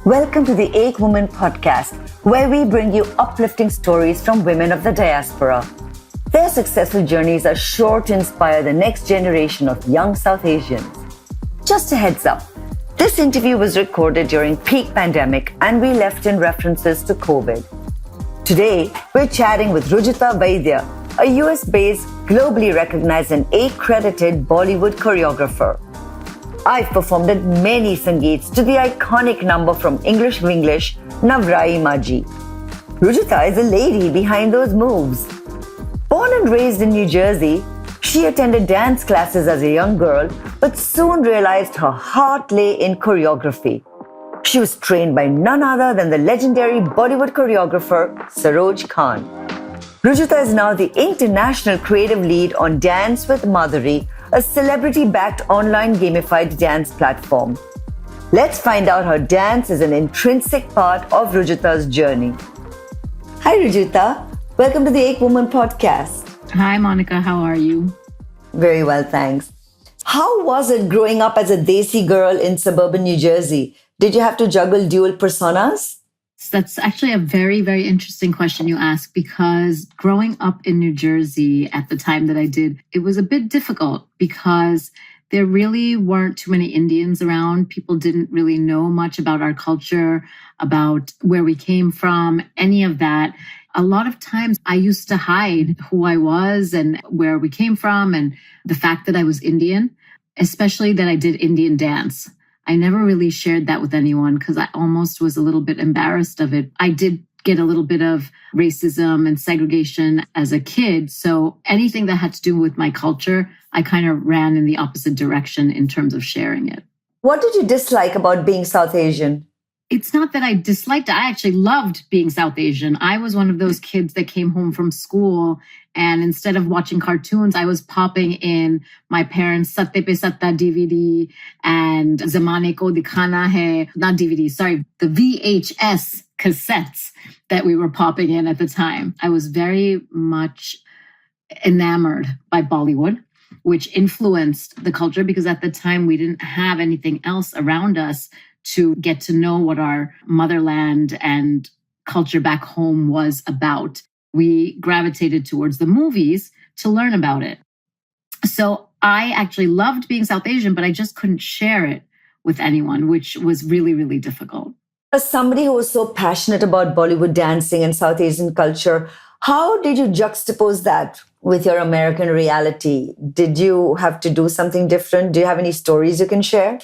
Welcome to the Ek Woman podcast, where we bring you uplifting stories from women of the diaspora. Their successful journeys are sure to inspire the next generation of young South Asians. Just a heads up, this interview was recorded during peak pandemic and we left in references to COVID. Today, we're chatting with Rujuta Vaidya, a US-based, globally recognized and accredited Bollywood choreographer. I've performed at many Sangeets to the iconic number from English Winglish, Navrai Maji. Rujuta is a lady behind those moves. Born and raised in New Jersey, she attended dance classes as a young girl, but soon realized her heart lay in choreography. She was trained by none other than the legendary Bollywood choreographer, Saroj Khan. Rujuta is now the international creative lead on Dance with Madhuri, a celebrity-backed online gamified dance platform. Let's find out how dance is an intrinsic part of Rujuta's journey. Hi Rujuta, welcome to the Ek Woman podcast. Hi Monica, how are you? Very well, thanks. How was it growing up as a Desi girl in suburban New Jersey? Did you have to juggle dual personas? That's actually a very, very interesting question you ask, because growing up in New Jersey at the time that I did, it was a bit difficult because there really weren't too many Indians around. People didn't really know much about our culture, about where we came from, any of that. A lot of times I used to hide who I was and where we came from and the fact that I was Indian, especially that I did Indian dance. I never really shared that with anyone because I almost was a little bit embarrassed of it. I did get a little bit of racism and segregation as a kid. So anything that had to do with my culture, I kind of ran in the opposite direction in terms of sharing it. What did you dislike about being South Asian? It's not that I disliked it. I actually loved being South Asian. I was one of those kids that came home from school and instead of watching cartoons, I was popping in my parents' Satte Pe Satta DVD and Zamane Ko Dikhana Hai, not DVD, sorry, the VHS cassettes that we were popping in at the time. I was very much enamored by Bollywood, which influenced the culture because at the time we didn't have anything else around us to get to know what our motherland and culture back home was about. We gravitated towards the movies to learn about it. So I actually loved being South Asian, but I just couldn't share it with anyone, which was really, really difficult. As somebody who was so passionate about Bollywood dancing and South Asian culture, how did you juxtapose that with your American reality? Did you have to do something different? Do you have any stories you can share?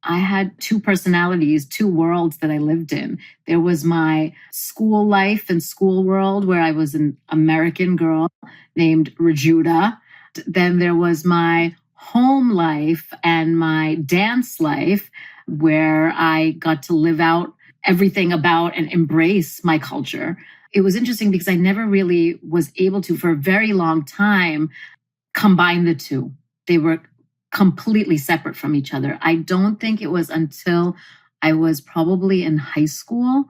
I had two personalities, two worlds that I lived in. There was my school life and school world where I was an American girl named Rujuta. Then there was my home life and my dance life where I got to live out everything about and embrace my culture. It was interesting because I never really was able to, for a very long time, combine the two. They were completely separate from each other. I don't think it was until I was probably in high school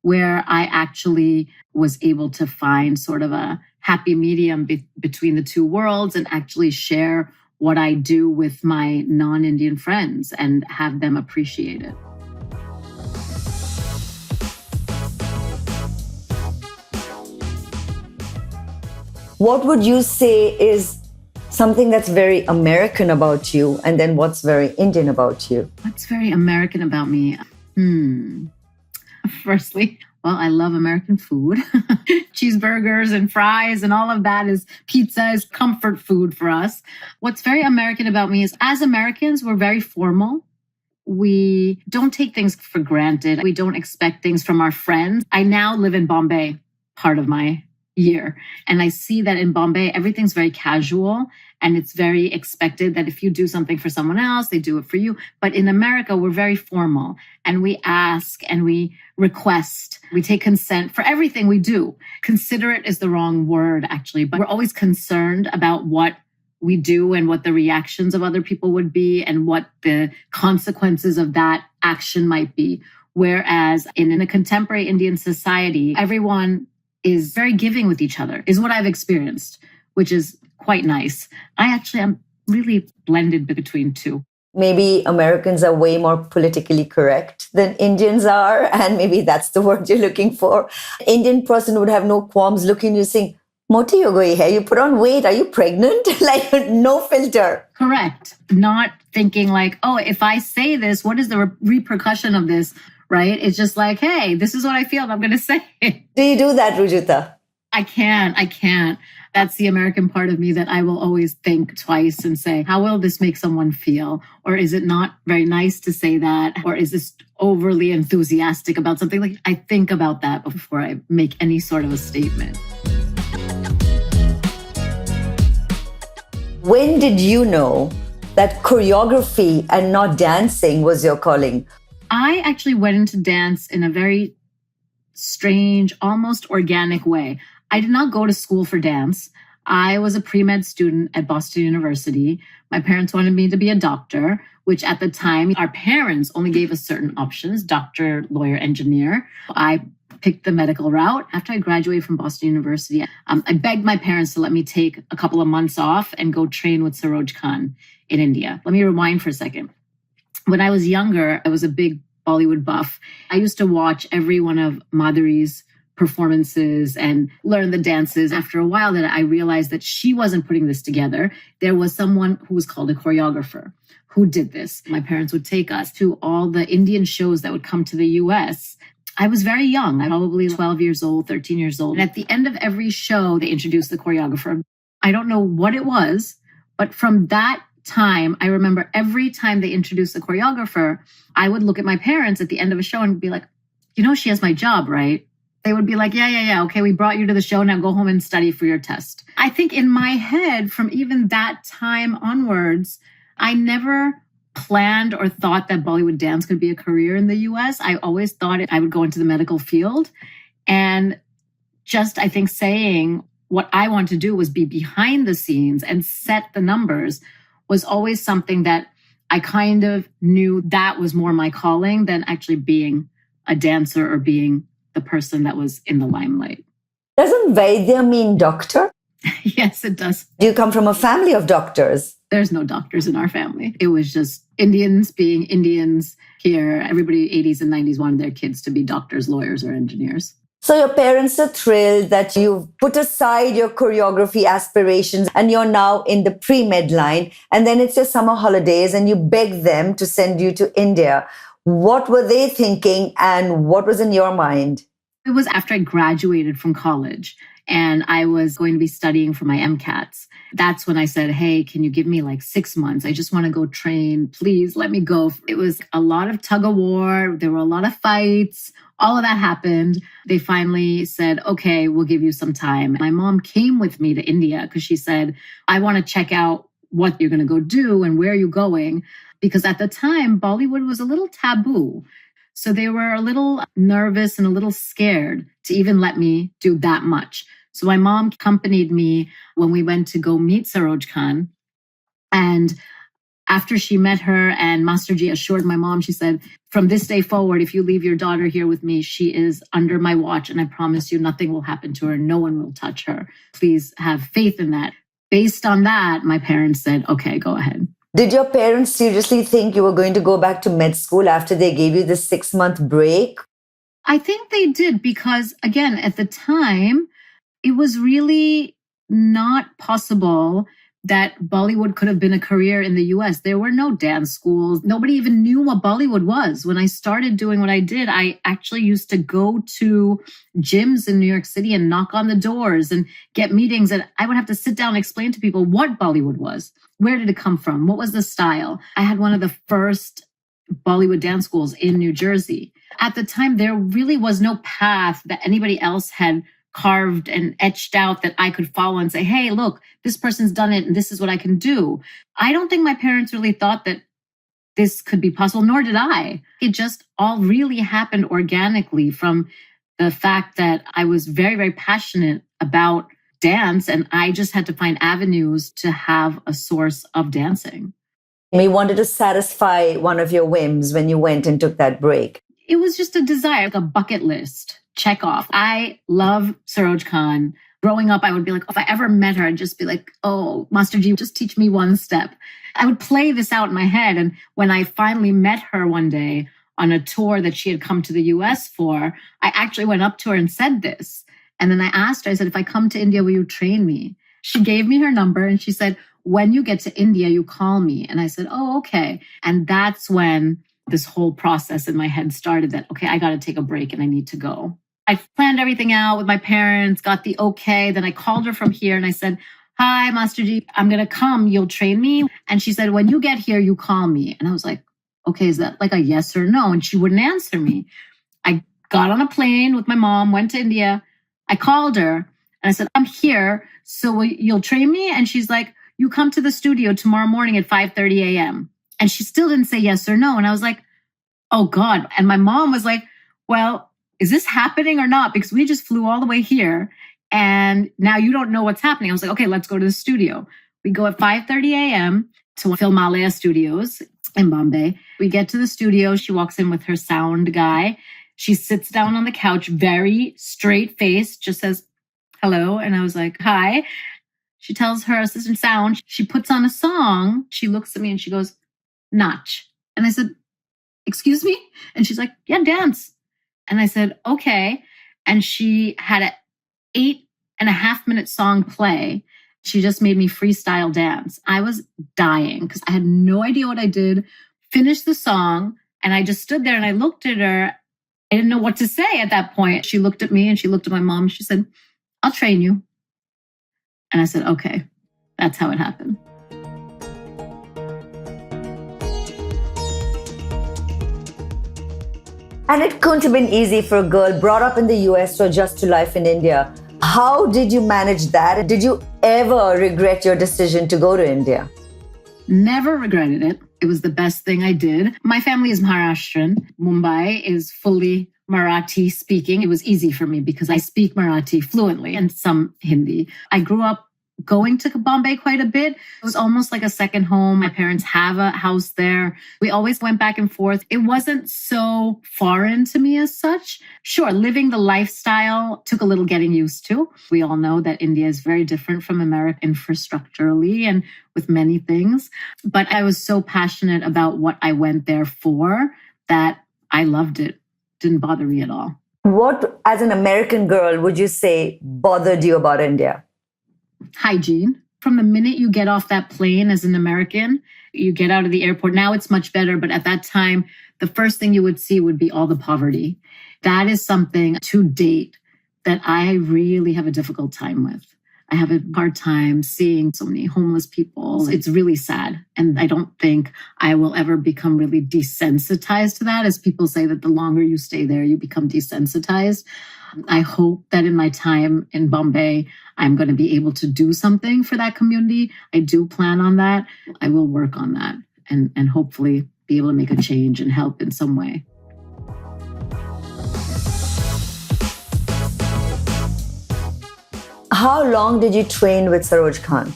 where I actually was able to find sort of a happy medium between the two worlds and actually share what I do with my non-Indian friends and have them appreciate it. What would you say is something that's very American about you, and then what's very Indian about you? What's very American about me? Firstly, well, I love American food. Cheeseburgers and fries and all of that pizza is comfort food for us. What's very American about me is as Americans, we're very formal. We don't take things for granted. We don't expect things from our friends. I now live in Bombay, part of my year. And I see that in Bombay, everything's very casual and it's very expected that if you do something for someone else, they do it for you. But in America, we're very formal and we ask and we request, we take consent for everything we do. Considerate is the wrong word, actually, but we're always concerned about what we do and what the reactions of other people would be and what the consequences of that action might be. Whereas in a contemporary Indian society, everyone is very giving with each other, is what I've experienced, which is quite nice. I actually am really blended between two. maybe Americans are way more politically correct than Indians are. And maybe that's the word you're looking for. Indian person would have no qualms looking at you saying, Moti ho gayi hai, you put on weight, are you pregnant? Like no filter. Correct. Not thinking like, oh, if I say this, what is the repercussion of this, right? It's just like, hey, this is what I feel, I'm going to say it. Do you do that, Rujuta? I can't. That's the American part of me that I will always think twice and say, how will this make someone feel? Or is it not very nice to say that? Or is this overly enthusiastic about something? Like, I think about that before I make any sort of a statement. When did you know that choreography and not dancing was your calling? I actually went into dance in a very strange, almost organic way. I did not go to school for dance. I was a pre-med student at Boston University. My parents wanted me to be a doctor, which at the time, our parents only gave us certain options, doctor, lawyer, engineer. I picked the medical route. After I graduated from Boston University, I begged my parents to let me take a couple of months off and go train with Saroj Khan in India. Let me rewind for a second. When I was younger, I was a big Bollywood buff. I used to watch every one of Madhuri's performances and learn the dances. After a while, that I realized that she wasn't putting this together. There was someone who was called a choreographer who did this. My parents would take us to all the Indian shows that would come to the US. I was very young. I'm probably 12 years old, 13 years old. And at the end of every show, they introduced the choreographer. I don't know what it was, but from that time, I remember every time they introduced the choreographer, I would look at my parents at the end of a show and be like, you know, she has my job, right? They would be like, yeah. Okay, we brought you to the show. Now go home and study for your test. I think in my head, from even that time onwards, I never planned or thought that Bollywood dance could be a career in the US. I always thought I would go into the medical field. And just, I think, saying what I want to do was be behind the scenes and set the numbers was always something that I kind of knew that was more my calling than actually being a dancer or being the person that was in the limelight. Doesn't Vaidya mean doctor? Yes, it does. Do you come from a family of doctors? There's no doctors in our family. It was just Indians being Indians here. Everybody 80s and 90s wanted their kids to be doctors, lawyers, or engineers. So your parents are thrilled that you've put aside your choreography aspirations and you're now in the pre-med line. And then it's your summer holidays and you beg them to send you to India. What were they thinking and what was in your mind? It was after I graduated from college and I was going to be studying for my MCATs. That's when I said, hey, can you give me like 6 months? I just want to go train. Please let me go. It was a lot of tug of war. There were a lot of fights. All of that happened. They finally said, okay, we'll give you some time. My mom came with me to India because she said, I want to check out what you're going to go do and where you're going. Because at the time, Bollywood was a little taboo. So they were a little nervous and a little scared to even let me do that much. So my mom accompanied me when we went to go meet Saroj Khan. And after she met her and Masterji assured my mom, she said, from this day forward, if you leave your daughter here with me, she is under my watch. And I promise you nothing will happen to her. No one will touch her. Please have faith in that. Based on that, my parents said, okay, go ahead. Did your parents seriously think you were going to go back to med school after they gave you this 6-month break? I think they did because, again, at the time, it was really not possible that Bollywood could have been a career in the US. There were no dance schools. Nobody even knew what Bollywood was. When I started doing what I did, I actually used to go to gyms in New York City and knock on the doors and get meetings. And I would have to sit down and explain to people what Bollywood was. Where did it come from? What was the style? I had one of the first Bollywood dance schools in New Jersey. At the time, there really was no path that anybody else had carved and etched out that I could follow and say, hey, look, this person's done it and this is what I can do. I don't think my parents really thought that this could be possible, nor did I. It just all really happened organically from the fact that I was very, very passionate about dance and I just had to find avenues to have a source of dancing. You wanted to satisfy one of your whims when you went and took that break. It was just a desire, like a bucket list. Check off. I love Saroj Khan. Growing up, I would be like, if I ever met her, I'd just be like, oh, Master G, just teach me one step. I would play this out in my head. And when I finally met her one day on a tour that she had come to the US for, I actually went up to her and said this. And then I asked her, I said, if I come to India, will you train me? She gave me her number and she said, when you get to India, you call me. And I said, oh, okay. And that's when this whole process in my head started that, okay, I got to take a break and I need to go. I planned everything out with my parents, got the okay. Then I called her from here and I said, hi, Master G, I'm going to come. You'll train me. And she said, when you get here, you call me. And I was like, okay, is that like a yes or no? And she wouldn't answer me. I got on a plane with my mom, went to India. I called her and I said, I'm here. So you'll train me? And she's like, you come to the studio tomorrow morning at 5:30 a.m. And she still didn't say yes or no. And I was like, oh God. And my mom was like, well, is this happening or not? Because we just flew all the way here and now you don't know what's happening. I was like, okay, let's go to the studio. We go at 5:30 a.m. to Filmalaya Studios in Bombay. We get to the studio. She walks in with her sound guy. She sits down on the couch, very straight face, just says, hello. And I was like, hi. She tells her assistant sound, she puts on a song. She looks at me and she goes, Nach. And I said, excuse me? And she's like, yeah, dance. And I said, okay. And she had an 8.5-minute song play. She just made me freestyle dance. I was dying because I had no idea what I did. Finished the song. And I just stood there and I looked at her. I didn't know what to say at that point. She looked at me and she looked at my mom. And she said, I'll train you. And I said, okay, that's how it happened. And it couldn't have been easy for a girl brought up in the US to adjust to life in India. How did you manage that? Did you ever regret your decision to go to India? Never regretted it. It was the best thing I did. My family is Maharashtrian. Mumbai is fully Marathi speaking. It was easy for me because I speak Marathi fluently and some Hindi. I grew up going to Bombay quite a bit. It was almost like a second home. My parents have a house there. We always went back and forth. It wasn't so foreign to me as such. Sure, living the lifestyle took a little getting used to. We all know that India is very different from America infrastructurally and with many things. But I was so passionate about what I went there for that I loved it. Didn't bother me at all. What, as an American girl, would you say bothered you about India? Hygiene. From the minute you get off that plane as an American, you get out of the airport. Now it's much better, but at that time, the first thing you would see would be all the poverty. That is something to date that I really have a difficult time with. I have a hard time seeing so many homeless people. It's really sad. And I don't think I will ever become really desensitized to that. As people say that the longer you stay there, you become desensitized. I hope that in my time in Bombay, I'm going to be able to do something for that community. I do plan on that. I will work on that and hopefully be able to make a change and help in some way. How long did you train with Saroj Khan?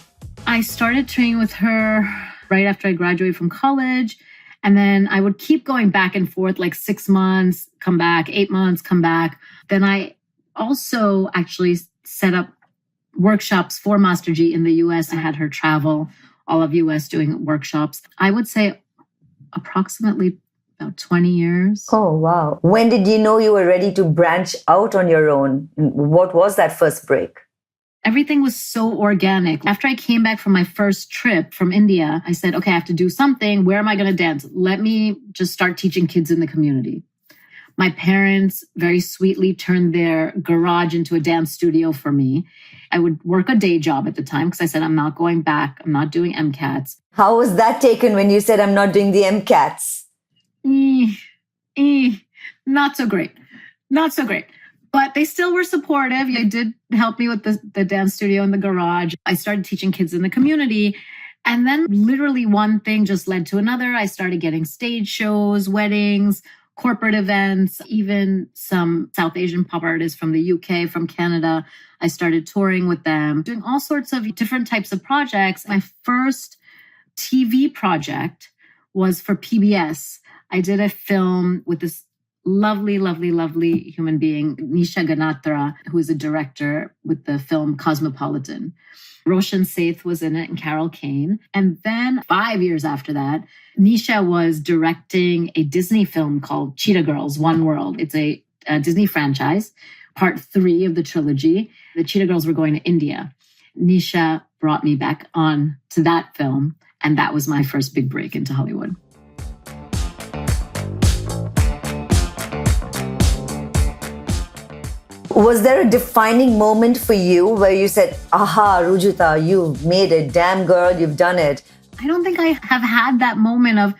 I started training with her right after I graduated from college. And then I would keep going back and forth, like 6 months, come back, 8 months, come back. Then I also actually set up workshops for Master G in the US. I had her travel all of US doing workshops. I would say approximately about 20 years. Oh, wow. When did you know you were ready to branch out on your own? What was that first break? Everything was so organic. After I came back from my first trip from India, I said, okay, I have to do something. Where am I going to dance? Let me just start teaching kids in the community. My parents very sweetly turned their garage into a dance studio for me. I would work a day job at the time because I said, I'm not going back. I'm not doing MCATs. How was that taken when you said, I'm not doing the MCATs? Not so great. Not so great. But they still were supportive. They did help me with the dance studio in the garage. I started teaching kids in the community. And then literally one thing just led to another. I started getting stage shows, weddings, corporate events, even some South Asian pop artists from the UK, from Canada. I started touring with them, doing all sorts of different types of projects. My first TV project was for PBS. I did a film with this lovely, lovely, lovely human being, Nisha Ganatra, who is a director with the film Cosmopolitan. Roshan Seth was in it and Carol Kane. And then 5 years after that, Nisha was directing a Disney film called Cheetah Girls, One World. It's a Disney franchise, part 3 of the trilogy. The Cheetah Girls were going to India. Nisha brought me back on to that film, and that was my first big break into Hollywood. Was there a defining moment for you where you said, aha, Rujuta, you've made it. Damn girl, you've done it. I don't think I have had that moment of,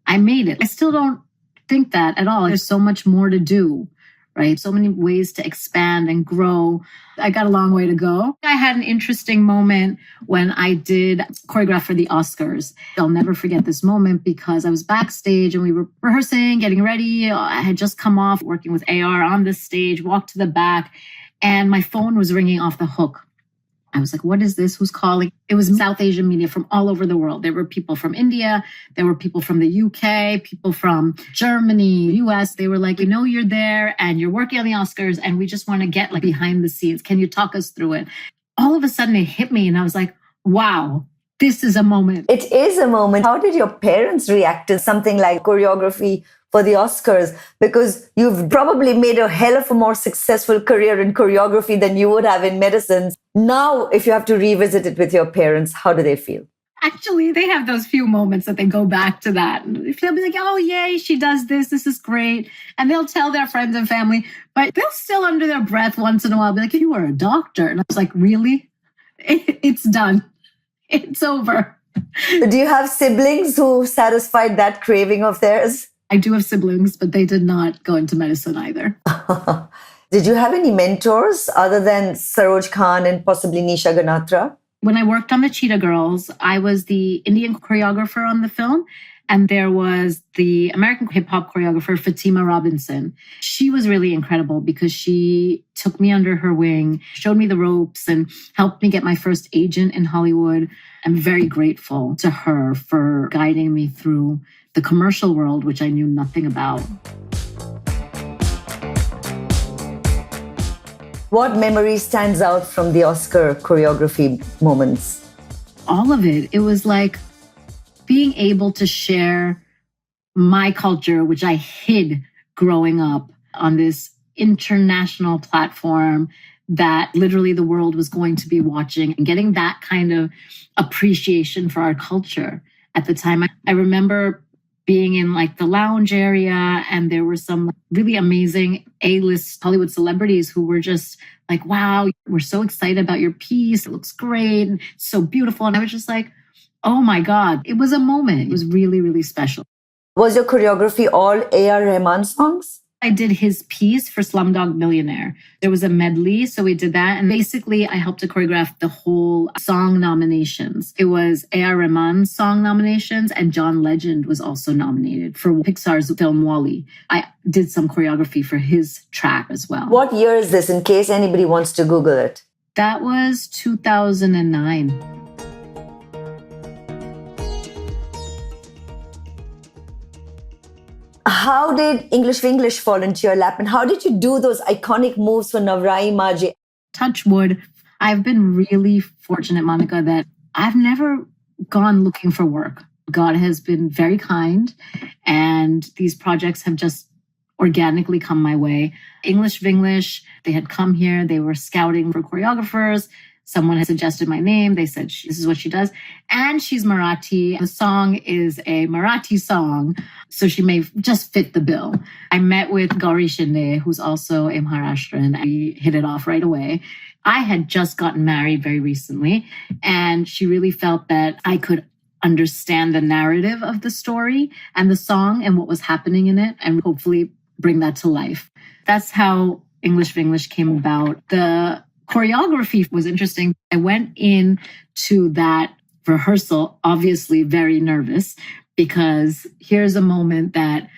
I made it. I still don't think that at all. There's so much more to do, right? So many ways to expand and grow. I got a long way to go. I had an interesting moment when I did choreograph for the Oscars. I'll never forget this moment because I was backstage and we were rehearsing, getting ready. I had just come off working with AR on this stage, walked to the back, and my phone was ringing off the hook. I was like, what is this? Who's calling? It was South Asian media from all over the world. There were people from India. There were people from the UK, people from Germany, US. They were like, we know you're there and you're working on the Oscars and we just want to get like behind the scenes. Can you talk us through it? All of a sudden it hit me and I was like, wow, this is a moment. It is a moment. How did your parents react to something like choreography for the Oscars? Because you've probably made a hell of a more successful career in choreography than you would have in medicine. Now, if you have to revisit it with your parents, how do they feel? Actually, they have those few moments that they go back to that. They'll be like, oh, yay, she does this. This is great. And they'll tell their friends and family, but they'll still under their breath once in a while be like, you were a doctor. And I was like, really? It's done. It's over. Do you have siblings who satisfied that craving of theirs? I do have siblings, but they did not go into medicine either. Did you have any mentors other than Saroj Khan and possibly Nisha Ganatra? When I worked on the Cheetah Girls, I was the Indian choreographer on the film. And there was the American hip hop choreographer, Fatima Robinson. She was really incredible because she took me under her wing, showed me the ropes, and helped me get my first agent in Hollywood. I'm very grateful to her for guiding me through the commercial world, which I knew nothing about. What memory stands out from the Oscar choreography moments? All of it. It was like being able to share my culture, which I hid growing up, on this international platform that literally the world was going to be watching, and getting that kind of appreciation for our culture at the time. I remember being in like the lounge area and there were some really amazing A-list Hollywood celebrities who were just like, wow, we're so excited about your piece. It looks great and so beautiful. And I was just like, oh my God, it was a moment. It was really, really special. Was your choreography all A R Rahman songs? I did his piece for Slumdog Millionaire. There was a medley, so we did that. And basically, I helped to choreograph the whole song nominations. It was A R Rahman's song nominations, and John Legend was also nominated for Pixar's film WALL-E. I did some choreography for his track as well. What year is this, in case anybody wants to Google it? That was 2009. How did English fall into your lap? And how did you do those iconic moves for Navrai Maji? Touch wood. I've been really fortunate, Monica, that I've never gone looking for work. God has been very kind, and these projects have just organically come my way. English Vinglish, they had come here. They were scouting for choreographers. Someone had suggested my name. They said, this is what she does. And she's Marathi. The song is a Marathi song, so she may just fit the bill. I met with Gauri Shinde, who's also a Maharashtrian, and we hit it off right away. I had just gotten married very recently, and she really felt that I could understand the narrative of the story and the song and what was happening in it, and hopefully bring that to life. That's how English Vinglish came about. The choreography was interesting. I went in to that rehearsal, obviously very nervous, because here's a moment that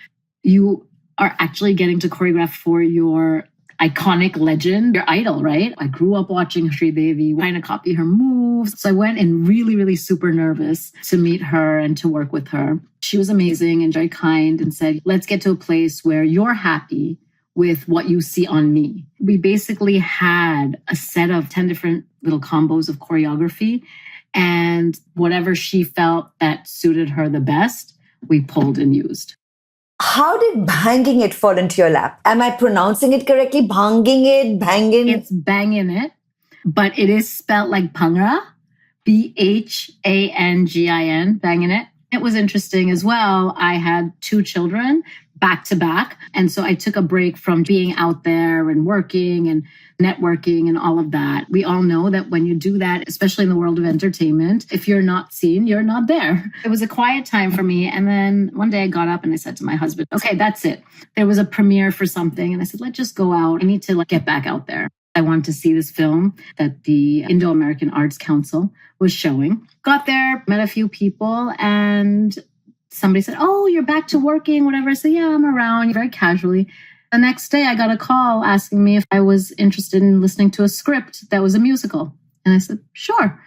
you are actually getting to choreograph for your iconic legend, your idol, right? I grew up watching Sri Devi, trying to copy her moves. So I went in really, really super nervous to meet her and to work with her. She was amazing and very kind and said, let's get to a place where you're happy with what you see on me. We basically had a set of 10 different little combos of choreography, and whatever she felt that suited her the best, we pulled and used. How did banging it fall into your lap? Am I pronouncing it correctly? Banging it, banging? It's banging it, but it is spelled like Bhangra, Bhangin, banging it. It was interesting as well. I had 2 children back to back. And so I took a break from being out there and working and networking and all of that. We all know that when you do that, especially in the world of entertainment, if you're not seen, you're not there. It was a quiet time for me. And then one day I got up and I said to my husband, okay, that's it. There was a premiere for something. And I said, let's just go out. I need to get back out there. I wanted to see this film that the Indo-American Arts Council was showing. Got there, met a few people, and somebody said, oh, you're back to working, whatever. I said, yeah, I'm around, very casually. The next day, I got a call asking me if I was interested in listening to a script that was a musical. And I said, sure.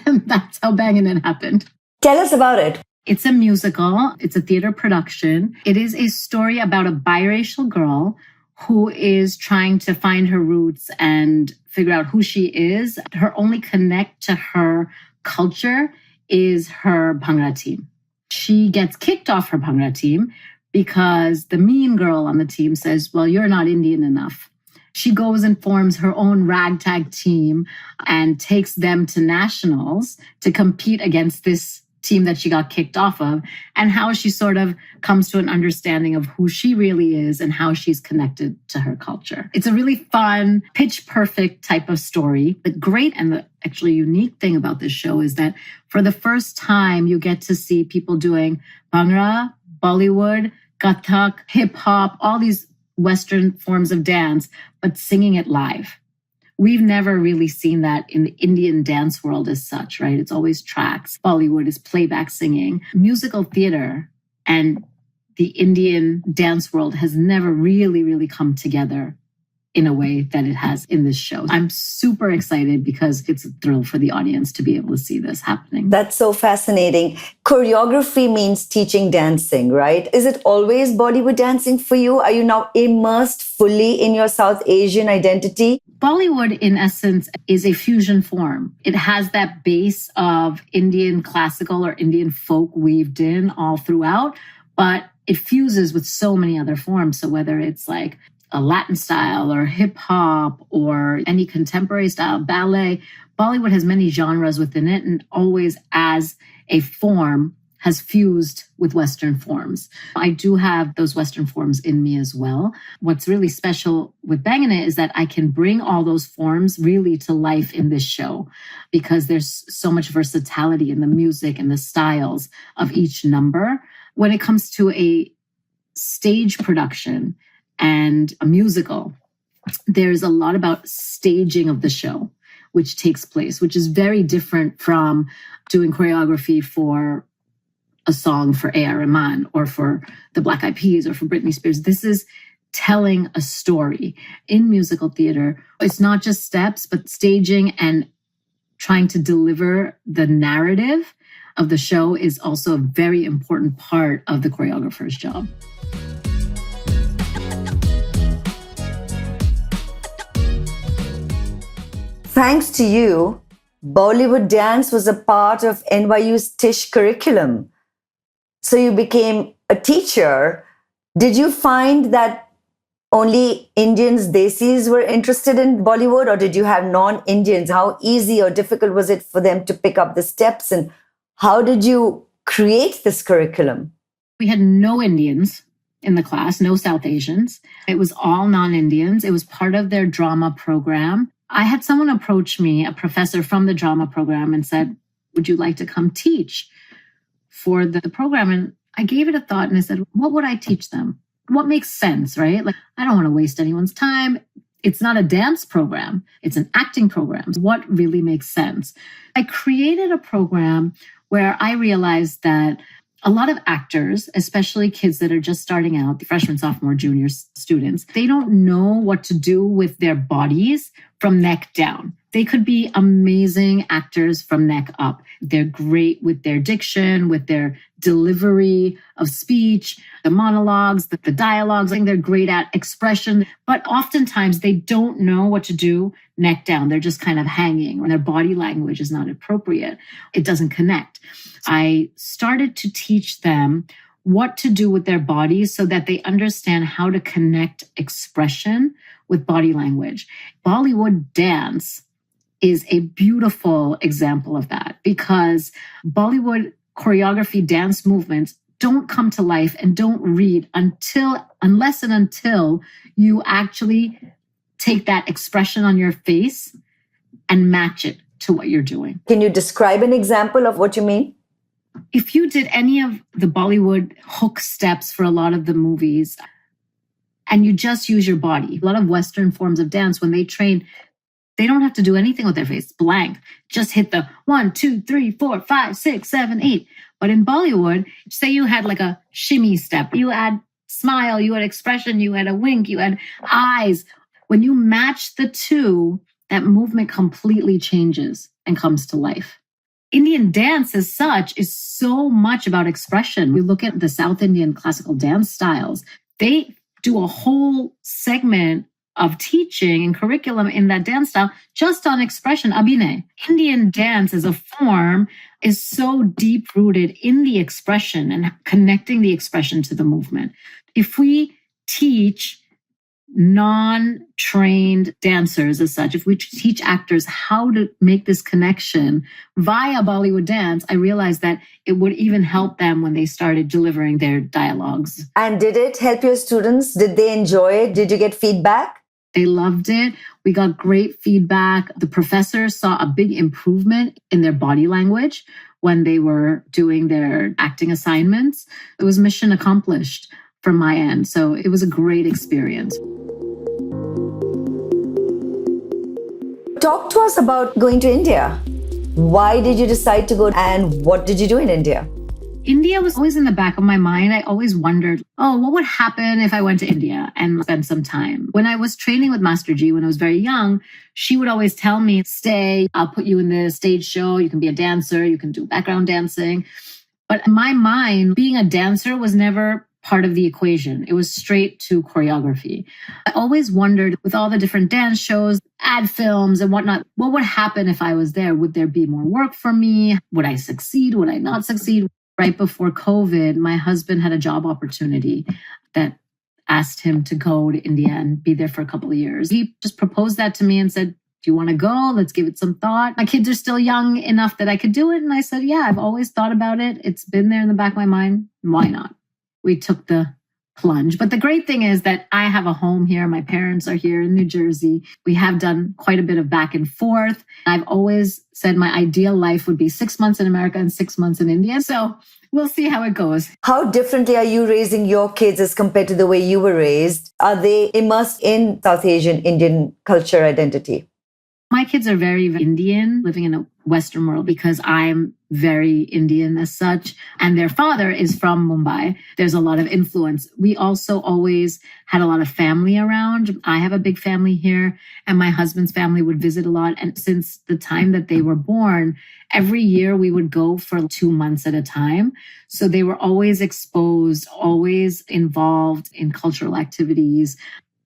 And that's how Bangin' It happened. Tell us about it. It's a musical. It's a theater production. It is a story about a biracial girl who is trying to find her roots and figure out who she is. Her only connect to her culture is her Bhangra team. She gets kicked off her Bhangra team because the mean girl on the team says, well, you're not Indian enough. She goes and forms her own ragtag team and takes them to nationals to compete against this team that she got kicked off of, and how she sort of comes to an understanding of who she really is and how she's connected to her culture. It's a really fun, pitch perfect type of story. The great and the actually unique thing about this show is that for the first time, you get to see people doing Bhangra, Bollywood, Kathak, hip hop, all these Western forms of dance, but singing it live. We've never really seen that in the Indian dance world as such, right? It's always tracks. Bollywood is playback singing. Musical theater and the Indian dance world has never really come together in a way that it has in this show. I'm super excited because it's a thrill for the audience to be able to see this happening. That's so fascinating. Choreography means teaching dancing, right? Is it always Bollywood dancing for you? Are you now immersed fully in your South Asian identity? Bollywood, in essence, is a fusion form. It has that base of Indian classical or Indian folk weaved in all throughout, but it fuses with so many other forms. So whether it's like a Latin style or hip hop or any contemporary style, ballet, Bollywood has many genres within it, and always as a form has fused with Western forms. I do have those Western forms in me as well. What's really special with Bangin' It is that I can bring all those forms really to life in this show because there's so much versatility in the music and the styles of each number. When it comes to a stage production and a musical, there's a lot about staging of the show, which takes place, which is very different from doing choreography for a song for A R Rahman or for the Black Eyed Peas or for Britney Spears. This is telling a story. In musical theater, it's not just steps, but staging and trying to deliver the narrative of the show is also a very important part of the choreographer's job. Thanks to you, Bollywood dance was a part of NYU's Tisch curriculum. So you became a teacher. Did you find that only Indians, Desis, were interested in Bollywood, or did you have non-Indians? How easy or difficult was it for them to pick up the steps? And how did you create this curriculum? We had no Indians in the class, no South Asians. It was all non-Indians. It was part of their drama program. I had someone approach me, a professor from the drama program, and said, would you like to come teach for the program? And I gave it a thought and I said, what would I teach them? What makes sense, right? Like, I don't want to waste anyone's time. It's not a dance program. It's an acting program. What really makes sense? I created a program where I realized that A lot of actors, especially kids that are just starting out, the freshman, sophomore, junior students, they don't know what to do with their bodies from neck down. They could be amazing actors from neck up. They're great with their diction, with their delivery of speech, the monologues, the dialogues. I think they're great at expression, but oftentimes they don't know what to do neck down. They're just kind of hanging, or their body language is not appropriate. It doesn't connect. I started to teach them what to do with their bodies so that they understand how to connect expression with body language. Bollywood dance is a beautiful example of that, because Bollywood choreography dance movements don't come to life and don't read unless and until you actually take that expression on your face and match it to what you're doing. Can you describe an example of what you mean? If you did any of the Bollywood hook steps for a lot of the movies and you just use your body, a lot of Western forms of dance, when they train, they don't have to do anything with their face, blank. Just hit the 1, 2, 3, 4, 5, 6, 7, 8. But in Bollywood, say you had like a shimmy step, you add smile, you had expression, you had a wink, you had eyes. When you match the two, that movement completely changes and comes to life. Indian dance as such is so much about expression. You look at the South Indian classical dance styles, they do a whole segment of teaching and curriculum in that dance style just on expression, abhinay. Indian dance as a form is so deep-rooted in the expression and connecting the expression to the movement. If we teach non-trained dancers as such, if we teach actors how to make this connection via Bollywood dance, I realized that it would even help them when they started delivering their dialogues. And did it help your students? Did they enjoy it? Did you get feedback? They loved it. We got great feedback. The professors saw a big improvement in their body language when they were doing their acting assignments. It was mission accomplished from my end. So it was a great experience. Talk to us about going to India. Why did you decide to go and what did you do in India? India was always in the back of my mind. I always wondered, what would happen if I went to India and spent some time? When I was training with Master G, when I was very young, she would always tell me, stay, I'll put you in the stage show. You can be a dancer. You can do background dancing. But in my mind, being a dancer was never part of the equation. It was straight to choreography. I always wondered, with all the different dance shows, ad films and whatnot, what would happen if I was there? Would there be more work for me? Would I succeed? Would I not succeed? Right before COVID, my husband had a job opportunity that asked him to go to India and be there for a couple of years. He just proposed that to me and said, do you want to go? Let's give it some thought. My kids are still young enough that I could do it. And I said, yeah, I've always thought about it. It's been there in the back of my mind. Why not? We took the plunge. But the great thing is that I have a home here. My parents are here in New Jersey. We have done quite a bit of back and forth. I've always said my ideal life would be 6 months in America and 6 months in India. So we'll see how it goes. How differently are you raising your kids as compared to the way you were raised? Are they immersed in South Asian Indian culture identity? My kids are very Indian, living in a Western world, because I'm very Indian as such. And their father is from Mumbai. There's a lot of influence. We also always had a lot of family around. I have a big family here, and my husband's family would visit a lot. And since the time that they were born, every year we would go for 2 months at a time. So they were always exposed, always involved in cultural activities.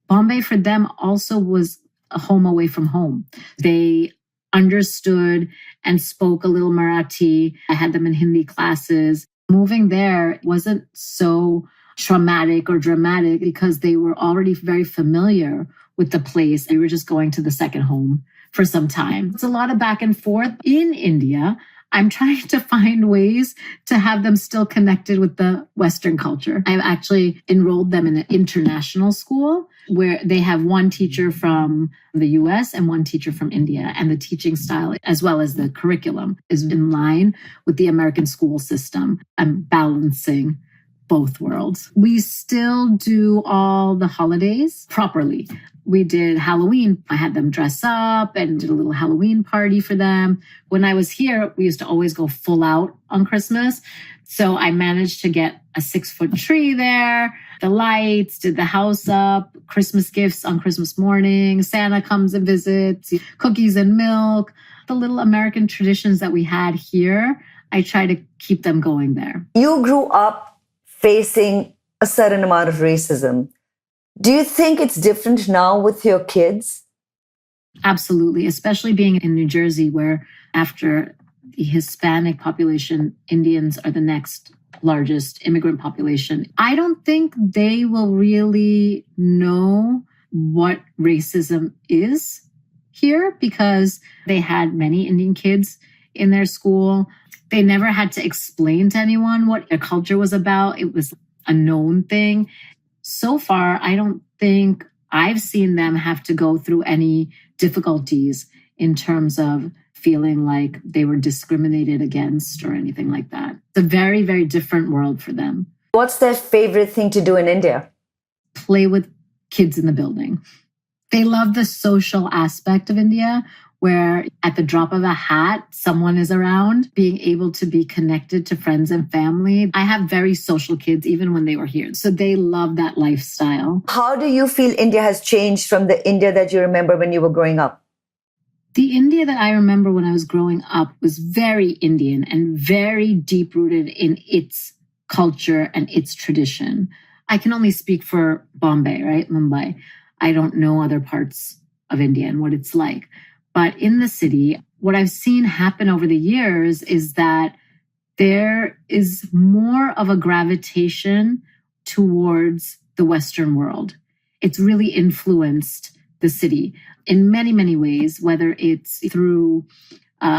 Bombay for them also was a home away from home. They understood and spoke a little Marathi. I had them in Hindi classes. Moving there wasn't so traumatic or dramatic because they were already very familiar with the place. They were just going to the second home for some time. It's a lot of back and forth. In India, I'm trying to find ways to have them still connected with the Western culture. I've actually enrolled them in an international school where they have one teacher from the US and one teacher from India. And the teaching style, as well as the curriculum, is in line with the American school system. I'm balancing both worlds. We still do all the holidays properly. We did Halloween. I had them dress up and did a little Halloween party for them. When I was here, we used to always go full out on Christmas. So I managed to get a 6-foot tree there, the lights, did the house up, Christmas gifts on Christmas morning, Santa comes and visits, cookies and milk, the little American traditions that we had here. I try to keep them going there. You grew up facing a certain amount of racism. Do you think it's different now with your kids? Absolutely, especially being in New Jersey, where after the Hispanic population, Indians are the next largest immigrant population. I don't think they will really know what racism is here because they had many Indian kids in their school. They never had to explain to anyone what their culture was about. It was a known thing. So far, I don't think I've seen them have to go through any difficulties in terms of feeling like they were discriminated against or anything like that. It's a very, very different world for them. What's their favorite thing to do in India? Play with kids in the building. They love the social aspect of India, where at the drop of a hat, someone is around, being able to be connected to friends and family. I have very social kids, even when they were here. So they love that lifestyle. How do you feel India has changed from the India that you remember when you were growing up? The India that I remember when I was growing up was very Indian and very deep-rooted in its culture and its tradition. I can only speak for Bombay, right? Mumbai. I don't know other parts of India and what it's like. But in the city, what I've seen happen over the years is that there is more of a gravitation towards the Western world. It's really influenced the city in many, many ways, whether it's through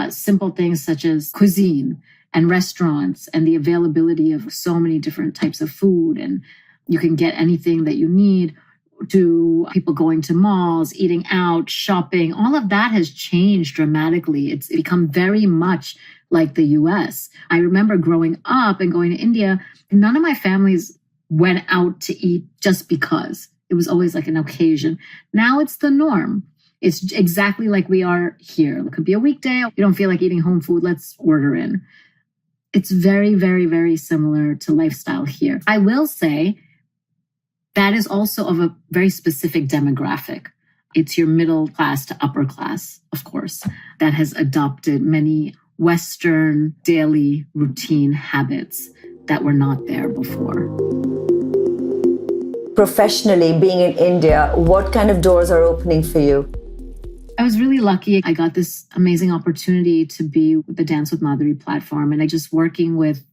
simple things such as cuisine and restaurants and the availability of so many different types of food, and you can get anything that you need, to people going to malls, eating out, shopping. All of that has changed dramatically. It's become very much like the US. I remember growing up and going to India, none of my families went out to eat just because. It was always like an occasion. Now it's the norm. It's exactly like we are here. It could be a weekday. You don't feel like eating home food. Let's order in. It's very, very, very similar to lifestyle here. I will say that is also of a very specific demographic. It's your middle class to upper class, of course, that has adopted many Western daily routine habits that were not there before. Professionally, being in India, what kind of doors are opening for you? I was really lucky. I got this amazing opportunity to be with the Dance with Madhuri platform. And just working with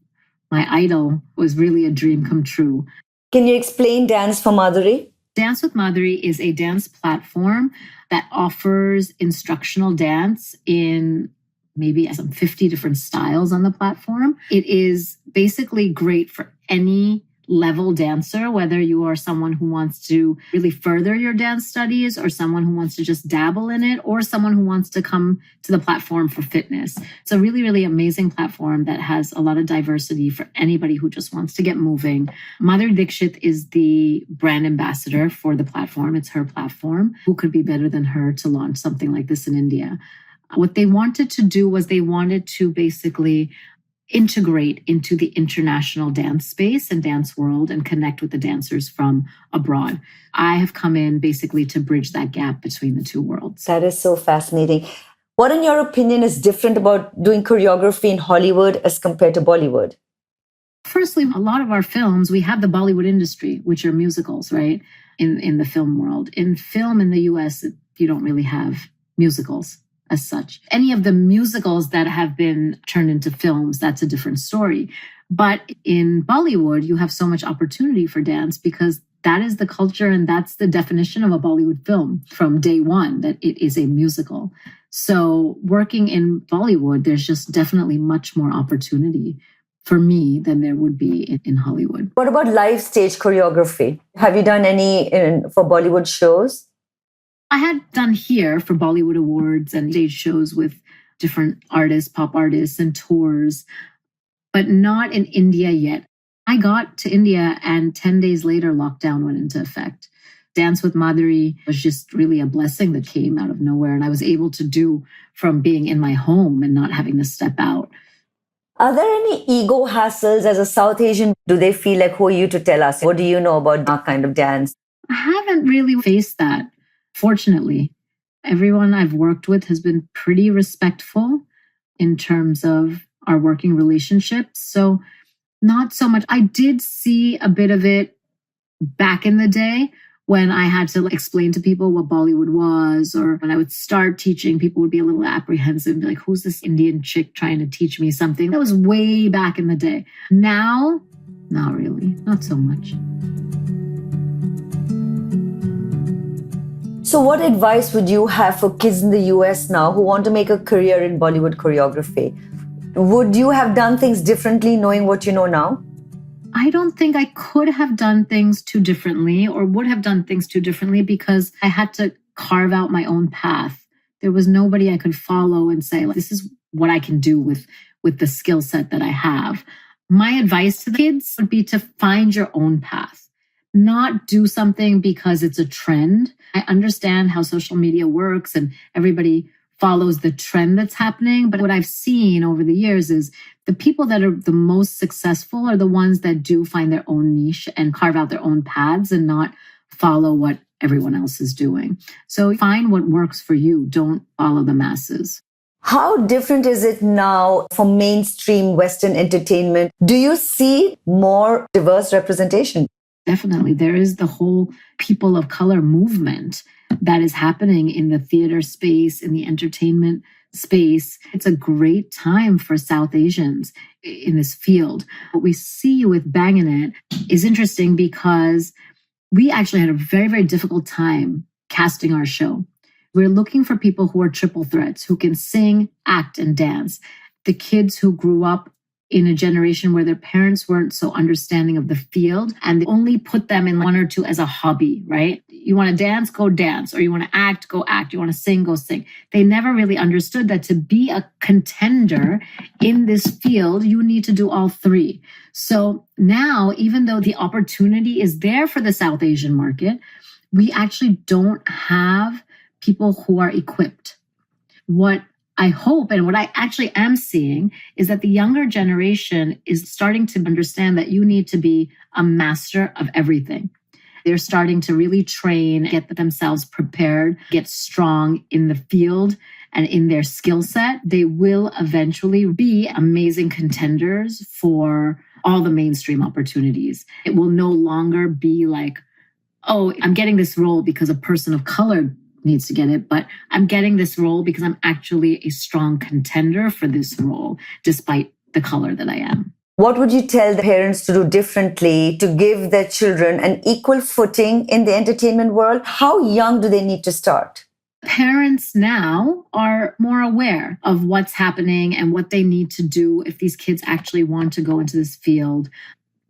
my idol was really a dream come true. Can you explain Dance for Madhuri? Dance with Madhuri is a dance platform that offers instructional dance in maybe some 50 different styles on the platform. It is basically great for any level dancer, whether you are someone who wants to really further your dance studies or someone who wants to just dabble in it or someone who wants to come to the platform for fitness. It's a really, really amazing platform that has a lot of diversity for anybody who just wants to get moving. Madhuri Dixit is the brand ambassador for the platform. It's her platform. Who could be better than her to launch something like this in India? What they wanted to do was they wanted to basically integrate into the international dance space and dance world and connect with the dancers from abroad. I have come in basically to bridge that gap between the two worlds. That is so fascinating. What, in your opinion, is different about doing choreography in Hollywood as compared to Bollywood? Firstly, a lot of our films, we have the Bollywood industry, which are musicals, right? In the film world. In film in the US, you don't really have musicals as such. Any of the musicals that have been turned into films, that's a different story. But in Bollywood, you have so much opportunity for dance because that is the culture and that's the definition of a Bollywood film from day one, that it is a musical. So working in Bollywood, there's just definitely much more opportunity for me than there would be in Hollywood. What about live stage choreography? Have you done any for Bollywood shows? I had done here for Bollywood Awards and stage shows with different artists, pop artists and tours, but not in India yet. I got to India and 10 days later, lockdown went into effect. Dance with Madhuri was just really a blessing that came out of nowhere. And I was able to do from being in my home and not having to step out. Are there any ego hassles as a South Asian? Do they feel like, who are you to tell us? What do you know about our kind of dance? I haven't really faced that, fortunately. Everyone I've worked with has been pretty respectful in terms of our working relationships. So not so much. I did see a bit of it back in the day when I had to explain to people what Bollywood was, or when I would start teaching, people would be a little apprehensive, be like, who's this Indian chick trying to teach me something? That was way back in the day. Now, not really, not so much. So what advice would you have for kids in the US now who want to make a career in Bollywood choreography? Would you have done things differently knowing what you know now? I don't think I could have done things too differently or would have done things too differently because I had to carve out my own path. There was nobody I could follow and say, this is what I can do with the skill set that I have. My advice to the kids would be to find your own path, not do something because it's a trend. I understand how social media works and everybody follows the trend that's happening. But what I've seen over the years is the people that are the most successful are the ones that do find their own niche and carve out their own paths and not follow what everyone else is doing. So find what works for you. Don't follow the masses. How different is it now from mainstream Western entertainment? Do you see more diverse representation? Definitely. There is the whole people of color movement that is happening in the theater space, in the entertainment space. It's a great time for South Asians in this field. What we see with Bangin' It is interesting because we actually had a very, very difficult time casting our show. We're looking for people who are triple threats, who can sing, act, and dance. The kids who grew up in a generation where their parents weren't so understanding of the field and they only put them in one or two as a hobby, right? You want to dance, go dance. Or you want to act, go act. You want to sing, go sing. They never really understood that to be a contender in this field, you need to do all three. So now, even though the opportunity is there for the South Asian market, we actually don't have people who are equipped. What I hope and what I actually am seeing is that the younger generation is starting to understand that you need to be a master of everything. They're starting to really train, get themselves prepared, get strong in the field and in their skill set. They will eventually be amazing contenders for all the mainstream opportunities. It will no longer be like, oh, I'm getting this role because a person of color needs to get it, but I'm getting this role because I'm actually a strong contender for this role, despite the color that I am. What would you tell the parents to do differently to give their children an equal footing in the entertainment world? How young do they need to start? Parents now are more aware of what's happening and what they need to do if these kids actually want to go into this field.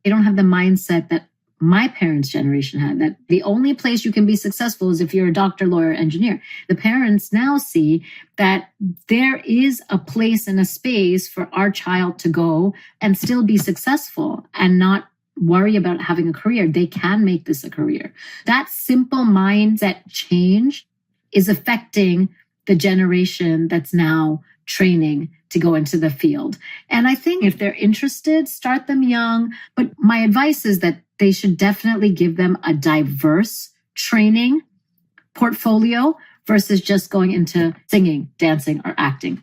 They don't have the mindset that my parents' generation had, that the only place you can be successful is if you're a doctor, lawyer, engineer. The parents now see that there is a place and a space for our child to go and still be successful and not worry about having a career. They can make this a career. That simple mindset change is affecting the generation that's now training to go into the field. And I think if they're interested, start them young. But my advice is that they should definitely give them a diverse training portfolio versus just going into singing, dancing, or acting.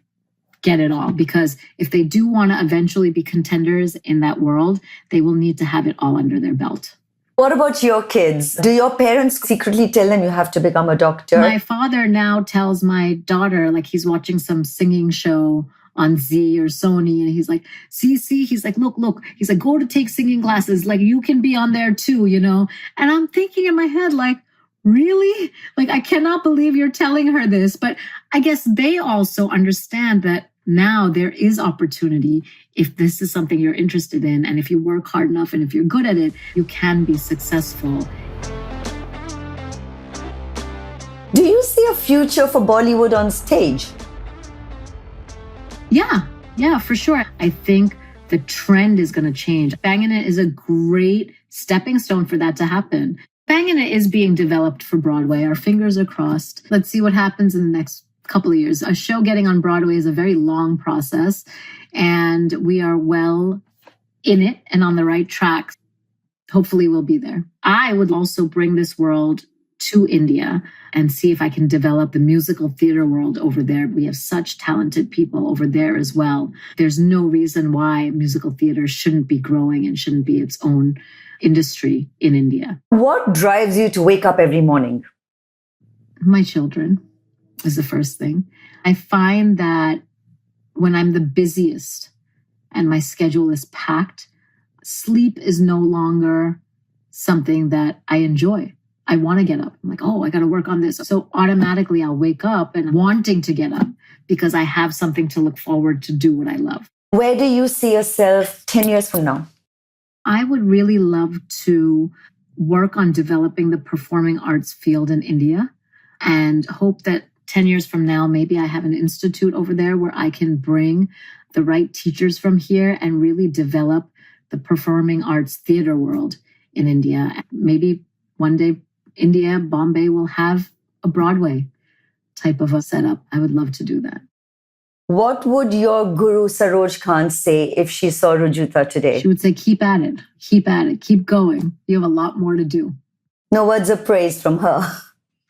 Get it all. Because if they do want to eventually be contenders in that world, they will need to have it all under their belt. What about your kids? Do your parents secretly tell them you have to become a doctor? My father now tells my daughter, like he's watching some singing show on Z or Sony. And he's like, see, he's like, look, he's like, go to take singing classes. Like you can be on there too, you know? And I'm thinking in my head, like, really? Like, I cannot believe you're telling her this. But I guess they also understand that now there is opportunity if this is something you're interested in. And if you work hard enough and if you're good at it, you can be successful. Do you see a future for Bollywood on stage? Yeah, for sure. I think the trend is going to change. Bangin' It is a great stepping stone for that to happen. Bangin' It is being developed for Broadway. Our fingers are crossed. Let's see what happens in the next couple of years. A show getting on Broadway is a very long process, and we are well in it and on the right track. Hopefully we'll be there. I would also bring this world to India and see if I can develop the musical theater world over there. We have such talented people over there as well. There's no reason why musical theater shouldn't be growing and shouldn't be its own industry in India. What drives you to wake up every morning? My children is the first thing. I find that when I'm the busiest and my schedule is packed, sleep is no longer something that I enjoy. I want to get up. I'm like, oh, I got to work on this. So automatically I'll wake up and wanting to get up because I have something to look forward to do what I love. Where do you see yourself 10 years from now? I would really love to work on developing the performing arts field in India and hope that 10 years from now, maybe I have an institute over there where I can bring the right teachers from here and really develop the performing arts theater world in India. Maybe one day India, Bombay will have a Broadway type of a setup. I would love to do that. What would your guru Saroj Khan say if she saw Rujuta today? She would say, keep at it, keep going. You have a lot more to do. No words of praise from her.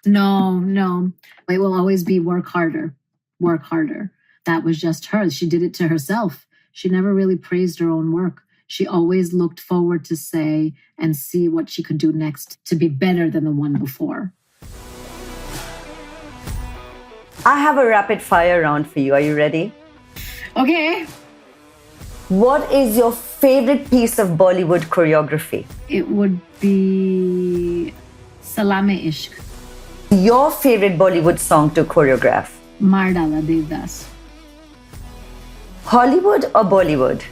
No. It will always be work harder. That was just her. She did it to herself. She never really praised her own work. She always looked forward to say and see what she could do next to be better than the one before. I have a rapid fire round for you. Are you ready? Okay. What is your favorite piece of Bollywood choreography? It would be Salame Ishq. Your favorite Bollywood song to choreograph? Mar Dala Devdas. Hollywood or Bollywood?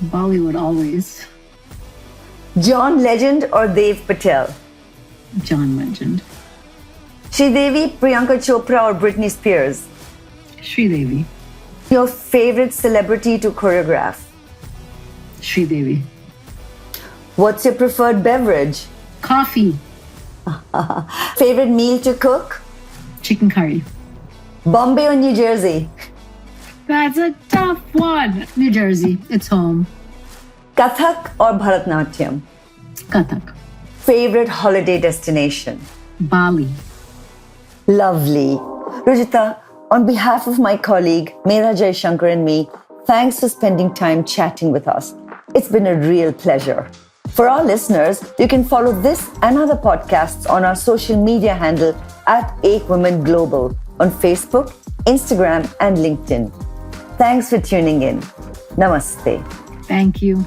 Bollywood always. John Legend or Dev Patel? John Legend. Sridevi, Priyanka Chopra or Britney Spears? Sridevi. Your favorite celebrity to choreograph? Sridevi. What's your preferred beverage? Coffee. Favorite meal to cook? Chicken curry. Bombay or New Jersey? That's a tough one. New Jersey. It's home. Kathak or Bharatnatyam? Kathak. Favorite holiday destination? Bali. Lovely. Rujuta, on behalf of my colleague Meera Jaishankar and me, thanks for spending time chatting with us. It's been a real pleasure. For our listeners, you can follow this and other podcasts on our social media handle at Ek Women Global on Facebook, Instagram, and LinkedIn. Thanks for tuning in. Namaste. Thank you.